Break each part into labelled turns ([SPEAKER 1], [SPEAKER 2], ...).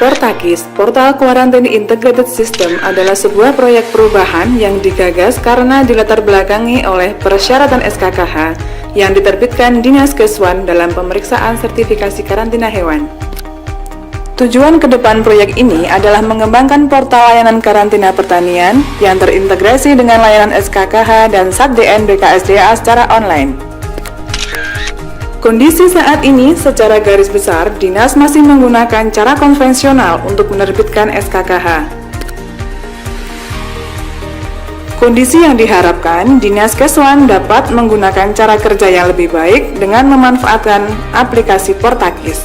[SPEAKER 1] Portakis, Portal Quarantine Integrated System adalah sebuah proyek perubahan yang digagas karena dilatar belakangi oleh persyaratan SKKH yang diterbitkan Dinas Keswan dalam pemeriksaan sertifikasi karantina hewan. Tujuan ke depan proyek ini adalah mengembangkan portal layanan karantina pertanian yang terintegrasi dengan layanan SKKH dan SatDN BKSDA secara online. Kondisi saat ini, secara garis besar, Dinas masih menggunakan cara konvensional untuk menerbitkan SKKH. Kondisi yang diharapkan, Dinas Keswan dapat menggunakan cara kerja yang lebih baik dengan memanfaatkan aplikasi Portakis.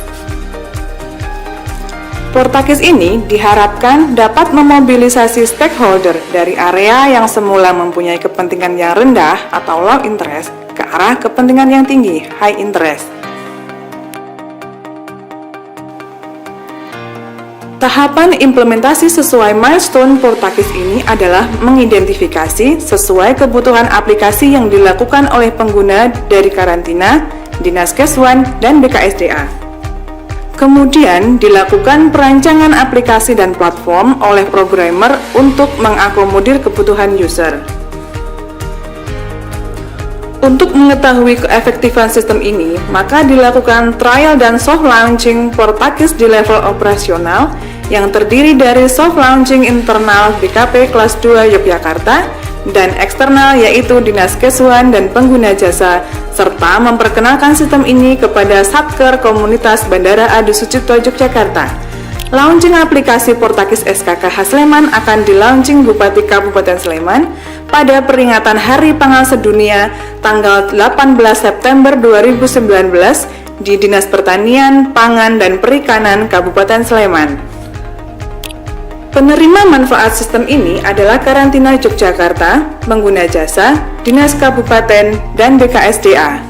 [SPEAKER 1] Portakis ini diharapkan dapat memobilisasi stakeholder dari area yang semula mempunyai kepentingan yang rendah atau low interest ke arah kepentingan yang tinggi, high interest. Tahapan implementasi sesuai milestone Portakis ini adalah mengidentifikasi sesuai kebutuhan aplikasi yang dilakukan oleh pengguna dari karantina, Dinas Keswan, dan BKSDA. Kemudian dilakukan perancangan aplikasi dan platform oleh programmer untuk mengakomodir kebutuhan user. Untuk mengetahui keefektifan sistem ini, maka dilakukan trial dan soft launching Portakis di level operasional yang terdiri dari soft launching internal BKP kelas 2 Yogyakarta dan eksternal yaitu Dinas Keswan dan pengguna jasa, serta memperkenalkan sistem ini kepada Satker Komunitas Bandara Adi Sucipto Yogyakarta. Launching aplikasi Portakis SKKH Sleman akan dilaunching Bupati Kabupaten Sleman pada peringatan Hari Pangan Sedunia tanggal 18 September 2019 di Dinas Pertanian, Pangan, dan Perikanan Kabupaten Sleman. Penerima manfaat sistem ini adalah Karantina Yogyakarta, pengguna jasa, Dinas Kabupaten, dan BKSDA.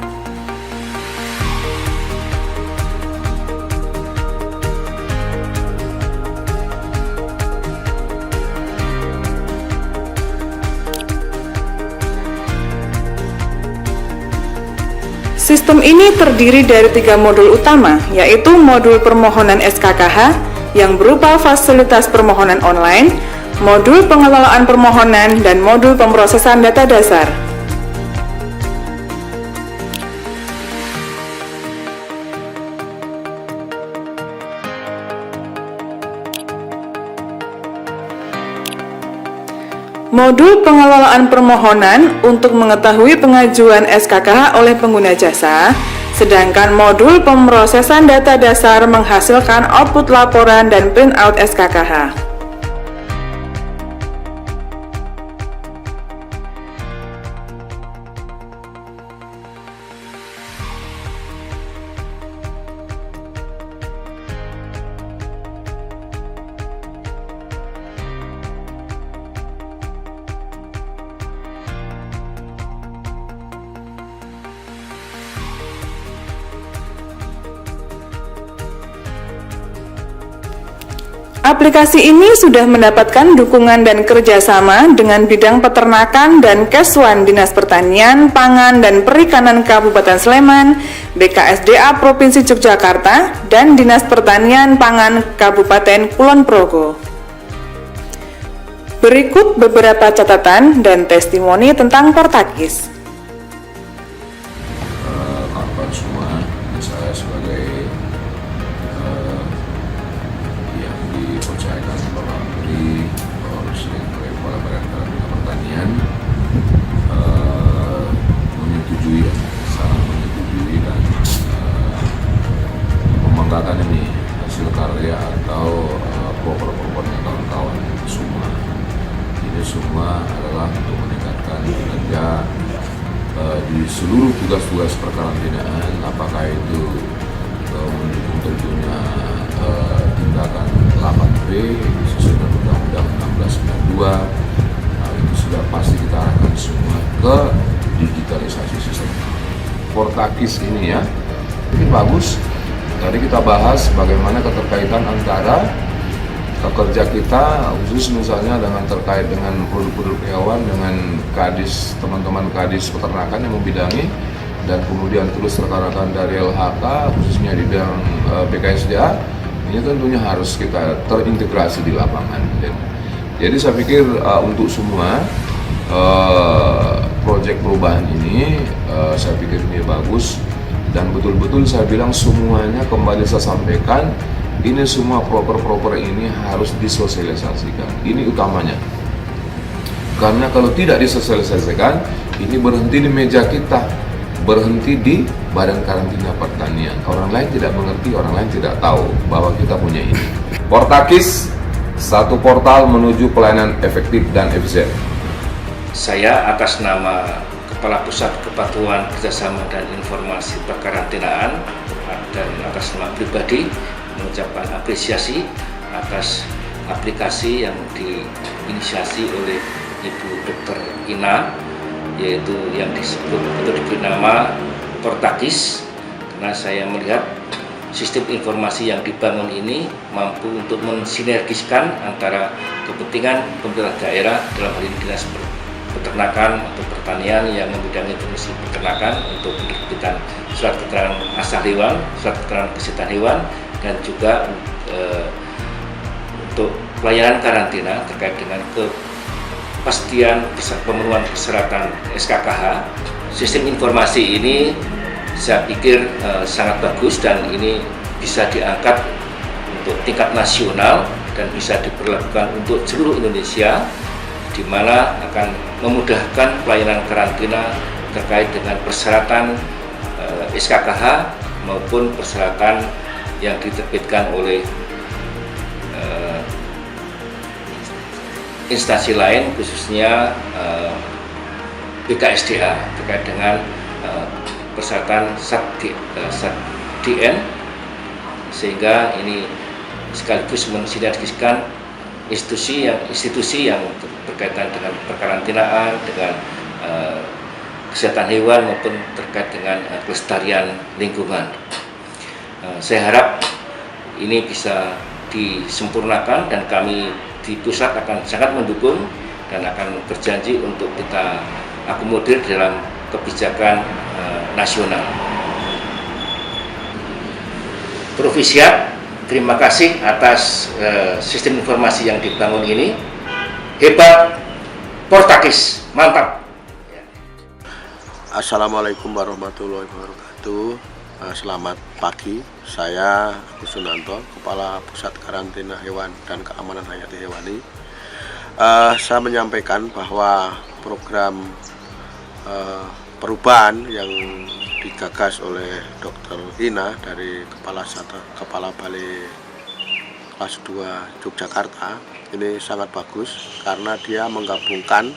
[SPEAKER 1] Sistem ini terdiri dari 3 modul utama, yaitu modul permohonan SKKH yang berupa fasilitas permohonan online, modul pengelolaan permohonan, dan modul pemrosesan data dasar. Modul pengelolaan permohonan untuk mengetahui pengajuan SKKH oleh pengguna jasa, sedangkan modul pemrosesan data dasar menghasilkan output laporan dan printout SKKH. Aplikasi ini sudah mendapatkan dukungan dan kerjasama dengan bidang peternakan dan Keswan Dinas Pertanian, Pangan, dan Perikanan Kabupaten Sleman, BKSDA Provinsi Yogyakarta, dan Dinas Pertanian Pangan Kabupaten Kulon Progo. Berikut beberapa catatan dan testimoni tentang Portakis.
[SPEAKER 2] Kawan semua, saya sebagai yang dipercayakan Bapak Menteri oleh Kepala Badan Karantina Pertanian menyetujui, sangat menyetujui dan membanggakan ini hasil karya atau program-programnya kawan-kawan semua. Ini semua adalah untuk meningkatkan kinerja di seluruh tugas-tugas perkarantinaan, apakah itu mendukung tentunya tindakan 8B sesuai dengan Undang-Undang 1692. Itu sudah pasti kita arahkan semua ke digitalisasi sistem. Portakis ini ya, ini bagus. Tadi kita bahas bagaimana keterkaitan antara kerja kita, khusus misalnya dengan terkait dengan produk-produk hewan dengan kadis, teman-teman kadis peternakan yang membidangi, dan kemudian terus rekan-rekan dari LHK khususnya di bidang BKSDA ini tentunya harus kita terintegrasi di lapangan. Jadi saya pikir untuk semua proyek perubahan ini saya pikir ini bagus, dan betul-betul saya bilang semuanya kembali saya sampaikan, ini semua proper ini harus disosialisasikan, ini utamanya. Karena kalau tidak disosialisasikan, ini berhenti di meja kita, berhenti di Badan Karantina Pertanian. Orang lain tidak mengerti, orang lain tidak tahu bahwa kita punya ini. Portakis, satu portal menuju pelayanan efektif dan efisien.
[SPEAKER 3] Saya atas nama Kepala Pusat Kepatuhan Kerjasama dan Informasi Perkarantinaan dan atas nama pribadi mengucapkan apresiasi atas aplikasi yang diinisiasi oleh Ibu Dr. Ina, yaitu yang disebut atau diberi nama Portakis, karena saya melihat sistem informasi yang dibangun ini mampu untuk mensinergiskan antara kepentingan pemerintah daerah dalam hal ini dinas peternakan atau pertanian yang membidangi fungsi peternakan untuk menerbitkan surat keterangan asal hewan, surat keterangan kesehatan hewan, dan juga untuk pelayanan karantina terkait dengan kepastian pemenuhan persyaratan SKKH. Sistem informasi ini saya pikir sangat bagus dan ini bisa diangkat untuk tingkat nasional dan bisa diberlakukan untuk seluruh Indonesia, di mana akan memudahkan pelayanan karantina terkait dengan persyaratan SKKH maupun persyaratan yang diterbitkan oleh instansi lain, khususnya BKSDA terkait dengan persyaratan SAT-DN, sehingga ini sekaligus mensinergiskan institusi yang berkaitan dengan perkarantinaan, dengan kesehatan hewan maupun terkait dengan kelestarian lingkungan. Saya harap ini bisa disempurnakan dan kami di pusat akan sangat mendukung dan akan berjanji untuk kita akomodir dalam kebijakan nasional. Provisiat, terima kasih atas sistem informasi yang dibangun ini. Hebat, Portakis, mantap.
[SPEAKER 4] Assalamualaikum warahmatullahi wabarakatuh. Selamat pagi, saya Agus Sunanto, Kepala Pusat Karantina Hewan dan Keamanan Hayati Hewani. Saya menyampaikan bahwa program perubahan yang digagas oleh Dr. Ina dari Kepala Balai Kelas 2 Yogyakarta ini sangat bagus karena dia menggabungkan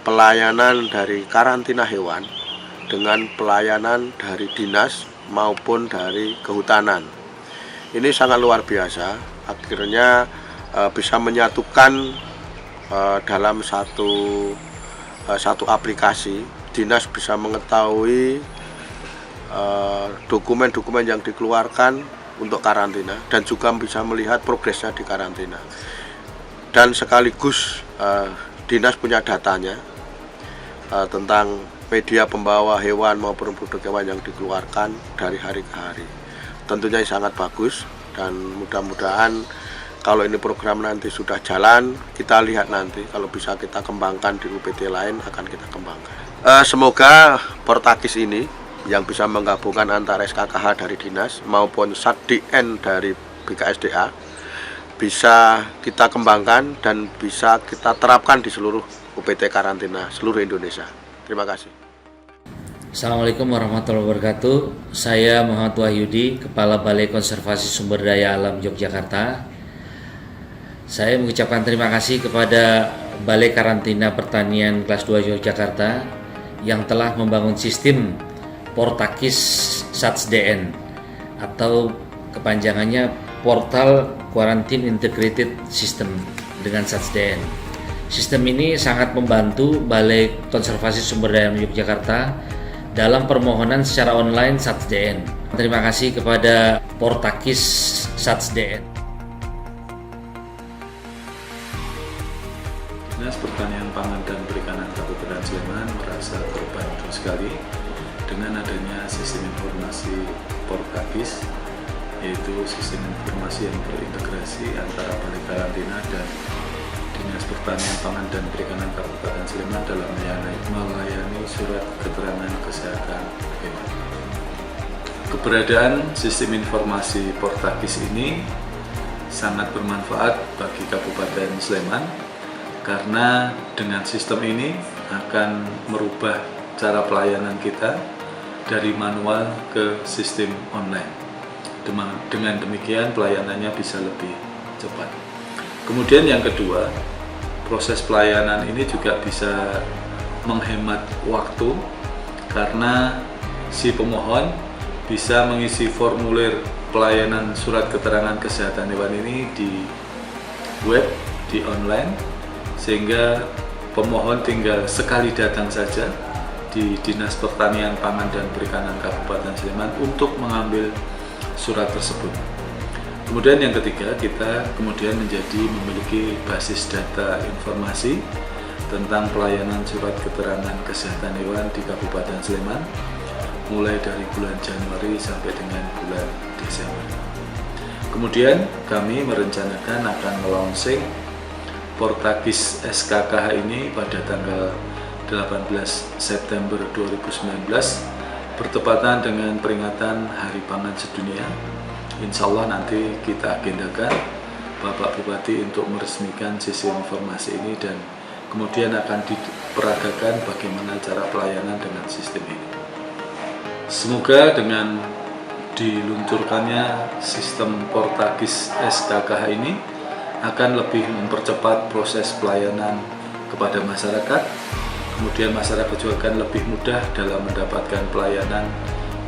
[SPEAKER 4] pelayanan dari karantina hewan dengan pelayanan dari dinas maupun dari kehutanan. Ini sangat luar biasa, akhirnya bisa menyatukan dalam satu aplikasi. Dinas bisa mengetahui dokumen-dokumen yang dikeluarkan untuk karantina dan juga bisa melihat progresnya di karantina. Dan sekaligus dinas punya datanya tentang media pembawa hewan maupun produk hewan yang dikeluarkan dari hari ke hari. Tentunya sangat bagus dan mudah-mudahan kalau ini program nanti sudah jalan, kita lihat nanti kalau bisa kita kembangkan di UPT lain akan kita kembangkan. Semoga Portakis ini yang bisa menggabungkan antara SKKH dari dinas maupun SAT-DN dari BKSDA bisa kita kembangkan dan bisa kita terapkan di seluruh UPT karantina seluruh Indonesia. Terima kasih.
[SPEAKER 5] Assalamualaikum warahmatullahi wabarakatuh. Saya Muhammad Wahyudi, Kepala Balai Konservasi Sumber Daya Alam Yogyakarta. Saya mengucapkan terima kasih kepada Balai Karantina Pertanian Kelas 2 Yogyakarta yang telah membangun sistem Portakis SAT-DN atau kepanjangannya Portal Quarantine Integrated System dengan SAT-DN. Sistem ini sangat membantu Balai Konservasi Sumber Daya Alam Yogyakarta dalam permohonan secara online SAT-DN. Terima kasih kepada Portakis SAT-DN.
[SPEAKER 6] Dinas Pertanian Pangan dan Perikanan Kabupaten Sleman merasa terbantu sekali dengan adanya sistem informasi Portakis yaitu sistem informasi yang terintegrasi antara Balai Karantina dan Dinas Pertanian Pangan dan Perikanan Kabupaten Sleman dalam melayani surat keterangan kesehatan hewan. Keberadaan sistem informasi Portagis ini sangat bermanfaat bagi Kabupaten Sleman karena dengan sistem ini akan merubah cara pelayanan kita dari manual ke sistem online. Dengan demikian pelayanannya bisa lebih cepat. Kemudian yang kedua, proses pelayanan ini juga bisa menghemat waktu karena si pemohon bisa mengisi formulir pelayanan surat keterangan kesehatan hewan ini di web, di online, sehingga pemohon tinggal sekali datang saja di Dinas Pertanian Pangan dan Perikanan Kabupaten Sleman untuk mengambil surat tersebut. Kemudian yang ketiga, kita kemudian memiliki basis data informasi tentang pelayanan surat keterangan kesehatan hewan di Kabupaten Sleman mulai dari bulan Januari sampai dengan bulan Desember. Kemudian kami merencanakan akan melaunching Portagis SKKH ini pada tanggal 18 September 2019 bertepatan dengan peringatan Hari Pangan Sedunia. Insya Allah nanti kita agendakan Bapak Bupati untuk meresmikan sistem informasi ini dan kemudian akan diperagakan bagaimana cara pelayanan dengan sistem ini. Semoga dengan diluncurkannya sistem Portagis SKKH ini akan lebih mempercepat proses pelayanan kepada masyarakat. Kemudian masyarakat juga akan lebih mudah dalam mendapatkan pelayanan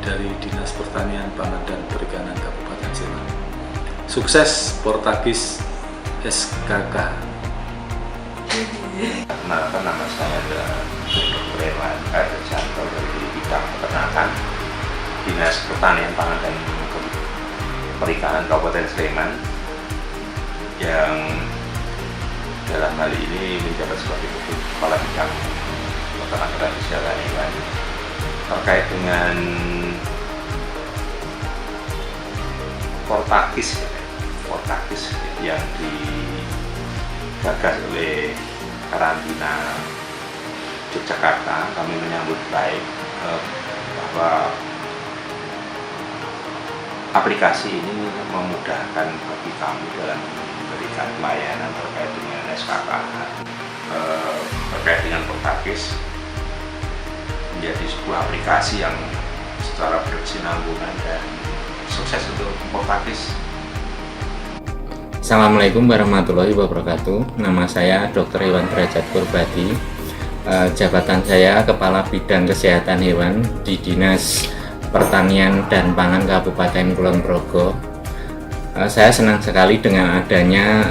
[SPEAKER 6] dari Dinas Pertanian Pangan dan Perikanan Kabupaten Sleman. Sukses Portagis SKK.
[SPEAKER 7] Nama saya Dr. Ewan Trijanto dari bidang peternakan Dinas Pertanian Pangan dan Perikanan Kabupaten Sleman, yang dalam hal ini menjabat sebagai Kepala Bidang Peternakan dan Kesehatan Hewan terkait dengan Portagis yang digagas oleh Karantina Yogyakarta. Kami menyambut baik bahwa aplikasi ini memudahkan bagi kami dalam memberikan pelayanan terkait dengan SKKH, terkait dengan Portagis menjadi sebuah aplikasi yang secara berkesinambungan dan sukses untuk Portagis.
[SPEAKER 8] Assalamualaikum warahmatullahi wabarakatuh. Nama saya Dr. Iwan Derajat Purbadi. Jabatan saya Kepala Bidang Kesehatan Hewan di Dinas Pertanian dan Pangan Kabupaten Kulon Progo. Saya senang sekali dengan adanya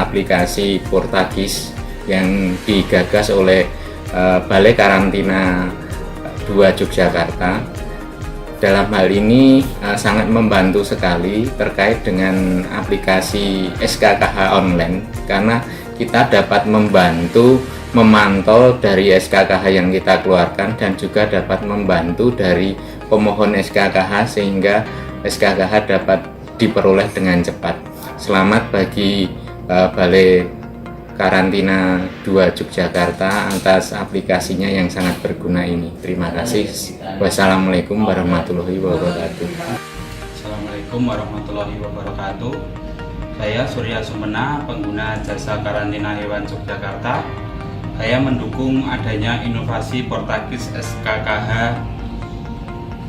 [SPEAKER 8] aplikasi Portagis yang digagas oleh Balai Karantina 2 Yogyakarta. Dalam hal ini sangat membantu sekali terkait dengan aplikasi SKKH online, karena kita dapat membantu memantau dari SKKH yang kita keluarkan dan juga dapat membantu dari pemohon SKKH sehingga SKKH dapat diperoleh dengan cepat. Selamat bagi Balai Karantina 2 Yogyakarta atas aplikasinya yang sangat berguna ini. Terima kasih. Wassalamualaikum warahmatullahi wabarakatuh.
[SPEAKER 9] Assalamualaikum warahmatullahi wabarakatuh. Saya Surya Sumena, pengguna jasa karantina hewan Yogyakarta. Saya mendukung adanya inovasi Portagis SKKH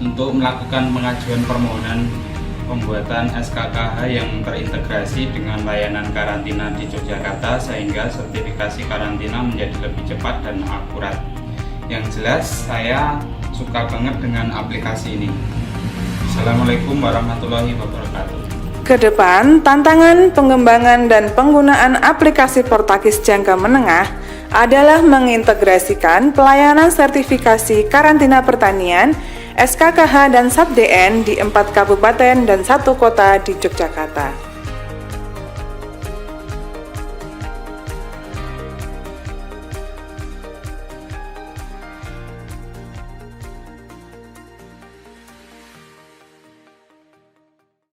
[SPEAKER 9] untuk melakukan pengajuan permohonan pembuatan SKKH yang terintegrasi dengan layanan karantina di Yogyakarta sehingga sertifikasi karantina menjadi lebih cepat dan akurat. Yang jelas saya suka banget dengan aplikasi ini. Assalamualaikum warahmatullahi wabarakatuh.
[SPEAKER 1] Kedepan, tantangan pengembangan dan penggunaan aplikasi Portagis jangka menengah adalah mengintegrasikan pelayanan sertifikasi karantina pertanian, SKKH dan SAPDN di 4 kabupaten dan 1 kota di Yogyakarta.